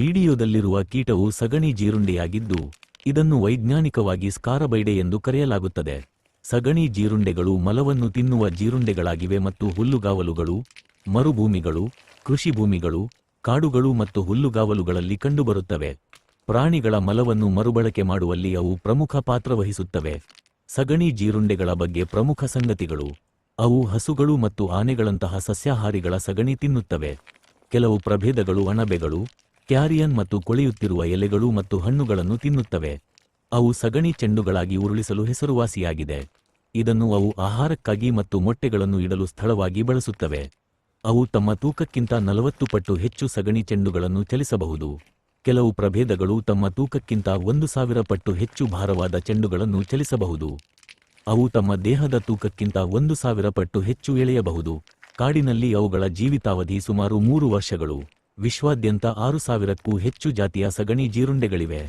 ವಿಡಿಯೋದಲ್ಲಿರುವ ಕೀಟವು ಸಗಣಿ ಜೀರುಂಡೆಯಾಗಿದ್ದು, ಇದನ್ನು ವೈಜ್ಞಾನಿಕವಾಗಿ ಸ್ಕಾರಬೈಡೆ ಎಂದು ಕರೆಯಲಾಗುತ್ತದೆ. ಸಗಣಿ ಜೀರುಂಡೆಗಳು ಮಲವನ್ನು ತಿನ್ನುವ ಜೀರುಂಡೆಗಳಾಗಿವೆ ಮತ್ತು ಹುಲ್ಲುಗಾವಲುಗಳು, ಮರುಭೂಮಿಗಳು, ಕೃಷಿ ಭೂಮಿಗಳು, ಕಾಡುಗಳು ಮತ್ತು ಹುಲ್ಲುಗಾವಲುಗಳಲ್ಲಿ ಕಂಡುಬರುತ್ತವೆ. ಪ್ರಾಣಿಗಳ ಮಲವನ್ನು ಮರುಬಳಕೆ ಮಾಡುವಲ್ಲಿ ಅವು ಪ್ರಮುಖ ಪಾತ್ರ ವಹಿಸುತ್ತವೆ. ಸಗಣಿ ಜೀರುಂಡೆಗಳ ಬಗ್ಗೆ ಪ್ರಮುಖ ಸಂಗತಿಗಳು: ಅವು ಹಸುಗಳು ಮತ್ತು ಆನೆಗಳಂತಹ ಸಸ್ಯಾಹಾರಿಗಳ ಸಗಣಿ ತಿನ್ನುತ್ತವೆ. ಕೆಲವು ಪ್ರಭೇದಗಳು ಅಣಬೆಗಳು, ಕ್ಯಾರಿಯನ್ ಮತ್ತು ಕೊಳೆಯುತ್ತಿರುವ ಎಲೆಗಳು ಮತ್ತು ಹಣ್ಣುಗಳನ್ನು ತಿನ್ನುತ್ತವೆ. ಅವು ಸಗಣಿ ಚೆಂಡುಗಳಾಗಿ ಉರುಳಿಸಲು ಹೆಸರುವಾಸಿಯಾಗಿದೆ. ಇದನ್ನು ಅವು ಆಹಾರಕ್ಕಾಗಿ ಮತ್ತು ಮೊಟ್ಟೆಗಳನ್ನು ಇಡಲು ಸ್ಥಳವಾಗಿ ಬಳಸುತ್ತವೆ. ಅವು ತಮ್ಮ ತೂಕಕ್ಕಿಂತ 40 ಪಟ್ಟು ಹೆಚ್ಚು ಸಗಣಿ ಚೆಂಡುಗಳನ್ನು ಚಲಿಸಬಹುದು. ಕೆಲವು ಪ್ರಭೇದಗಳು ತಮ್ಮ ತೂಕಕ್ಕಿಂತ 1000 ಪಟ್ಟು ಹೆಚ್ಚು ಭಾರವಾದ ಚೆಂಡುಗಳನ್ನು ಚಲಿಸಬಹುದು. ಅವು ತಮ್ಮ ದೇಹದ ತೂಕಕ್ಕಿಂತ 1000 ಪಟ್ಟು ಹೆಚ್ಚು ಎಳೆಯಬಹುದು. ಕಾಡಿನಲ್ಲಿ ಅವುಗಳ ಜೀವಿತಾವಧಿ ಸುಮಾರು 3 ವರ್ಷಗಳು. ವಿಶ್ವಾದ್ಯಂತ 6000ಕ್ಕೂ ಹೆಚ್ಚು ಜಾತಿಯ ಸಗಣಿ ಜೀರುಂಡೆಗಳಿವೆ.